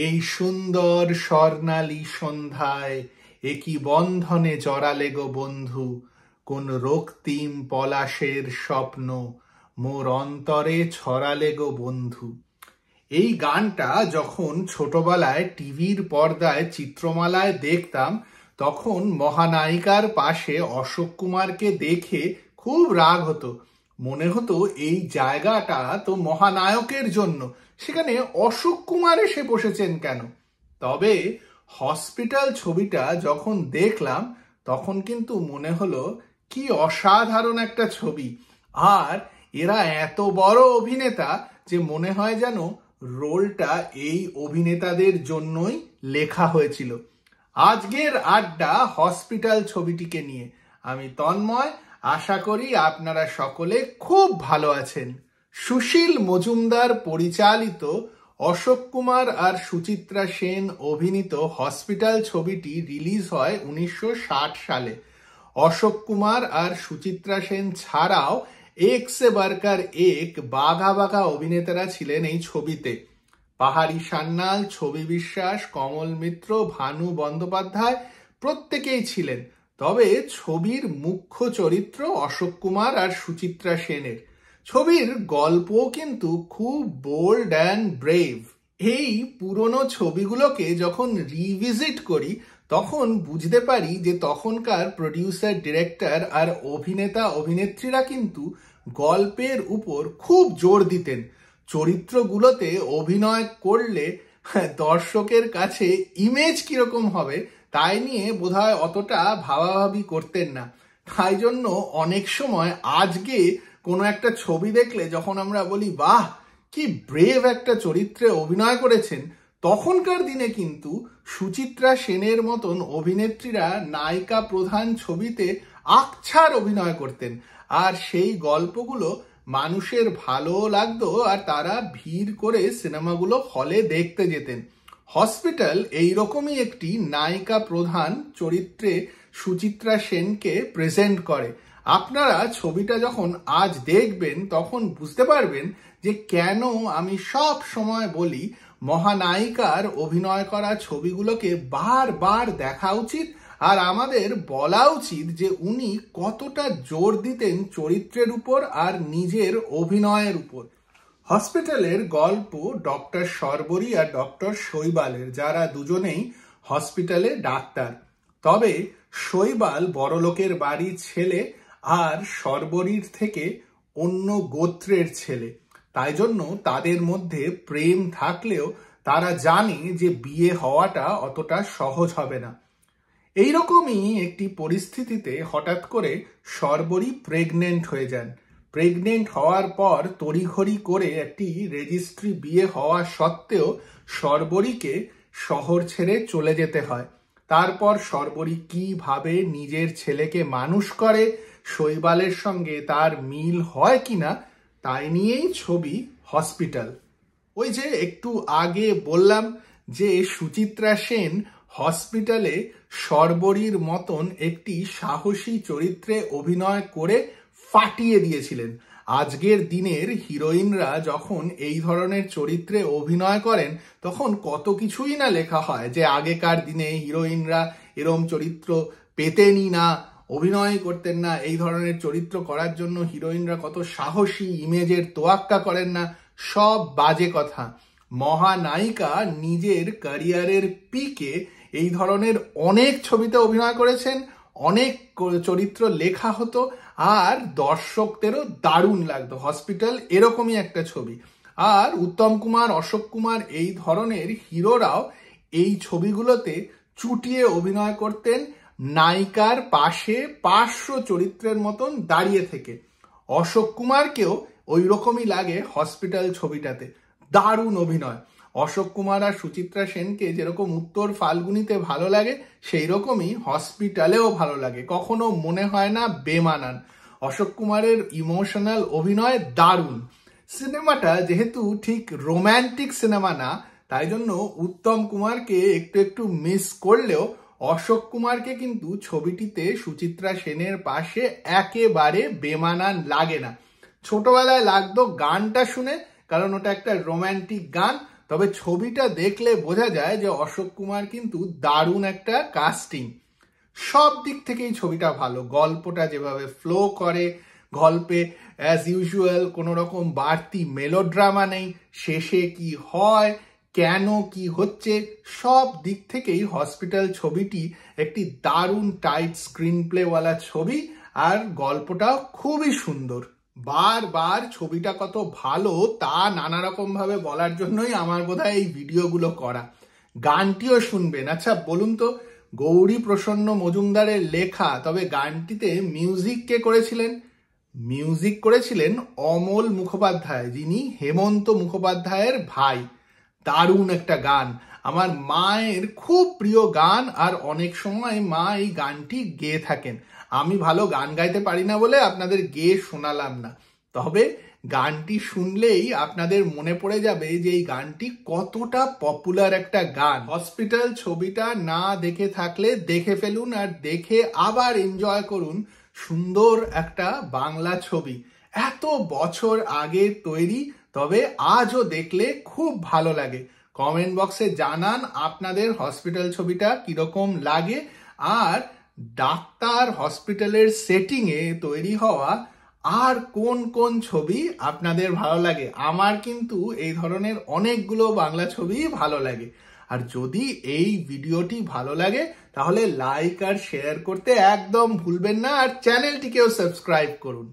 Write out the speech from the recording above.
এই সুন্দর স্বর্ণালী সন্ধ্যায় একই বন্ধনে জড়ালে গো বন্ধু, কোন রক্তিম পলাশের স্বপ্ন মোর অন্তরে ছড়ালে গো বন্ধু। এই গানটা যখন ছোটবেলায় টিভির পর্দায় চিত্রমালায় দেখতাম, তখন মহানায়িকার পাশে অশোক কুমারকে দেখে খুব রাগ হতো। মনে হতো এই জায়গাটা তো মহানায়কের জন্য, সেখানে অশোক কুমার এসে বসেছেন কেন। তবে হসপিটাল ছবিটা যখন দেখলাম তখন কিন্তু মনে হলো কি অসাধারণ একটা ছবি। আর এরা এত বড় অভিনেতা যে মনে হয় যেন রোলটা এই অভিনেতাদের জন্যই লেখা হয়েছিল। আজকের আড্ডা হসপিটাল ছবিটিকে নিয়ে। আমি তন্ময়, আশা করি আপনারা সকলে খুব ভালো আছেন। সুশীল মজুমদার পরিচালিত, অশোক কুমার আর সুচিত্রা সেন অভিনীত হসপিটাল ছবিটি রিলিজ হয় 1960 সালে। অশোক কুমার আর সুচিত্রা সেন ছাড়াও এক সে বারকার এক বাঘা বাঘা অভিনেতারা ছিলেন এই ছবিতে। পাহাড়ি সান্যাল, ছবি বিশ্বাস, কমল মিত্র, ভানু বন্দ্যোপাধ্যায় প্রত্যেকেই ছিলেন। তবে ছবির মুখ্য চরিত্র অশোক কুমার আর সুচিত্রা সেনের। ছবির গল্পও কিন্তু খুব বোল্ড অ্যান্ড ব্রেভ। এই পুরনো ছবিগুলোকে যখন রিভিজিট করি তখন বুঝতে পারি যে তখনকার প্রডিউসার, ডিরেক্টর আর অভিনেতা অভিনেত্রীরা কিন্তু গল্পের উপর খুব জোর দিতেন। চরিত্রগুলোতে অভিনয় করলে দর্শকের কাছে ইমেজ কিরকম হবে তাই নিয়ে বোধহয় অতটা ভাবাভাবি করতেন না। তাই জন্য অনেক সময় আজকে কোনো একটা ছবি দেখলে যখন আমরা বলি বাহ কি ব্রেভ একটা চরিত্রে অভিনয় করেছেন, তখনকার দিনে কিন্তু সুচিত্রা সেনের মতন অভিনেত্রীরা নায়িকা প্রধান ছবিতে আকছার অভিনয় করতেন। আর সেই গল্পগুলো মানুষের ভালোও লাগতো আর তারা ভিড় করে সিনেমাগুলো হলে দেখতে যেতেন। হসপিটাল এইরকমই একটি নায়িকা প্রধান চরিত্রে সুচিত্রা সেনকে প্রেজেন্ট করে। আপনারা ছবিটা যখন আজ দেখবেন তখন বুঝতে পারবেন যে কেন আমি সব সময় বলি মহানায়িকার অভিনয় করা ছবিগুলোকে বারবার দেখা উচিত। আর আমাদের বলা উচিত যে উনি কতটা জোর দিতেন চরিত্রের উপর আর নিজের অভিনয়ের উপর। হসপিটালের গল্প ডক্টর শর্বরী আর ডক্টর শৈবালের, যারা দুজনেই হসপিটালে ডাক্তার। তবে শৈবাল বড়লোকের বাড়ির ছেলে আর শর্বরীর থেকে অন্য গোত্রের ছেলে। তাই জন্য তাদের মধ্যে প্রেম থাকলেও তারা জানে যে বিয়ে হওয়াটা অতটা সহজ হবে না। এইরকমই একটি পরিস্থিতিতে হঠাৎ করে শর্বরী প্রেগনেন্ট হয়ে যান। প্রেগনেন্ট হওয়ার পর তড়িঘড়ি করে একটি রেজিস্ট্রি বিয়ে হওয়া সত্ত্বেও শর্বরীকে শহর ছেড়ে চলে যেতে হয়। তারপর শর্বরী কিভাবে নিজের ছেলেকে মানুষ করে, শৈবালের সঙ্গে তার মিল হয় কিনা, তাই নিয়েই ছবি হসপিটাল। ওই যে একটু আগে বললাম যে সুচিত্রা সেন হসপিটালে শর্বরীর মতন একটি সাহসী চরিত্রে অভিনয় করে ফাটিয়ে দিয়েছিলেন। আজকের দিনের হিরোইনরা যখন এই ধরনের চরিত্রে অভিনয় করেন তখন কত কিছুই না লেখা হয় যে আগেকার দিনে হিরোইনরা এরম চরিত্র পেতেনই না, অভিনয় করতেন না। এই ধরনের চরিত্র করার জন্য হিরোইনরা কত সাহসী, ইমেজের তোয়াক্কা করেন না। সব বাজে কথা। মহানায়িকা নিজের ক্যারিয়ারের পিকে এই ধরনের অনেক ছবিতে অভিনয় করেছেন, অনেক চরিত্র লেখা হতো আর দর্শকদেরও দারুণ লাগতো। হসপিটাল এরকমই একটা ছবি। আর উত্তম কুমার, অশোক কুমার এই ধরনের হিরোরাও এই ছবিগুলোতে চুটিয়ে অভিনয় করতেন নায়িকার পাশে 500 চরিত্রের মতন দাঁড়িয়ে থেকে। অশোক কুমারকেও ওই রকমই লাগে হসপিটাল ছবিটাতে। দারুণ অভিনয়। অশোক কুমার আর সুচিত্রা সেনকে যেরকম উত্তর ফাল্গুনিতে ভালো লাগে, সেই রকমই হসপিটালেও ভালো লাগে। কখনো মনে হয় না বেমানান। অশোক কুমারের ইমোশনাল অভিনয় দারুণ। সিনেমাটা যেহেতু ঠিক রোম্যান্টিক সিনেমা না, তাই জন্য উত্তম কুমারকে একটু একটু মিস করলেও অশোক কুমারকে কিন্তু ছবিটিতে সুচিত্রা সেনের পাশে একেবারে বেমানান লাগে না। ছোটবেলায় লাগতো গানটা শুনে, কারণ ওটা একটা রোম্যান্টিক গান। তবে ছবিটা দেখলে বোঝা যায় যে অশোক কুমার কিন্তু দারুণ একটা কাস্টিং। সব দিক থেকেই ছবিটা ভালো, গল্পটা যেভাবে ফ্লো করে, গল্পে অ্যাজ ইউজুয়াল কোনো রকম বাড়তি মেলোড্রামা নেই, শেষে কি হয়, কেন কি হচ্ছে, সব দিক থেকেই হসপিটাল ছবিটি একটি দারুণ টাইট স্ক্রিন প্লেওয়ালা ছবি, আর গল্পটা খুবই সুন্দর। বারবার ছবিটা কত ভালো তা নানা রকম ভাবে বলার জন্যই আমার বোধহয় এই ভিডিওগুলো করা। গানটিও শুনবেন। আচ্ছা বলুন তো, গৌরী প্রসন্ন মজুমদারের লেখা, তবে গানটিতে মিউজিক কে করেছিলেন? মিউজিক করেছিলেন অমল মুখোপাধ্যায়, যিনি হেমন্ত মুখোপাধ্যায়ের ভাই। দারুণ একটা গান, আমার মায়ের খুব প্রিয় গান, আর অনেক সময় মা এই গানটি গেয়ে থাকেন। আমি ভালো গান গাইতে পারি না বলে আপনাদের গেয়ে শোনালাম না, তবে গানটি শুনলেই আপনাদের মনে পড়ে যাবে যে এই গানটি কতটা পপুলার একটা গান। হসপিটাল ছবিটা না দেখে থাকলে দেখে ফেলুন, আর দেখে আবার এনজয় করুন সুন্দর একটা বাংলা ছবি, এত বছর আগে তৈরি, তবে আজও দেখলে খুব ভালো লাগে। কমেন্ট বক্সে জানান আপনাদের হসপিটাল ছবিটা কিরকম লাগে, আর ডাক্তার হসপিটালের সেটিংয়ে তৈরি হওয়া আর কোন কোন ছবি আপনাদের ভালো লাগে। আমার কিন্তু এই ধরনের অনেকগুলো বাংলা ছবি ভালো লাগে। আর যদি এই ভিডিওটি ভালো লাগে তাহলে লাইক আর শেয়ার করতে একদম ভুলবেন না, আর চ্যানেলটিকেও সাবস্ক্রাইব করুন।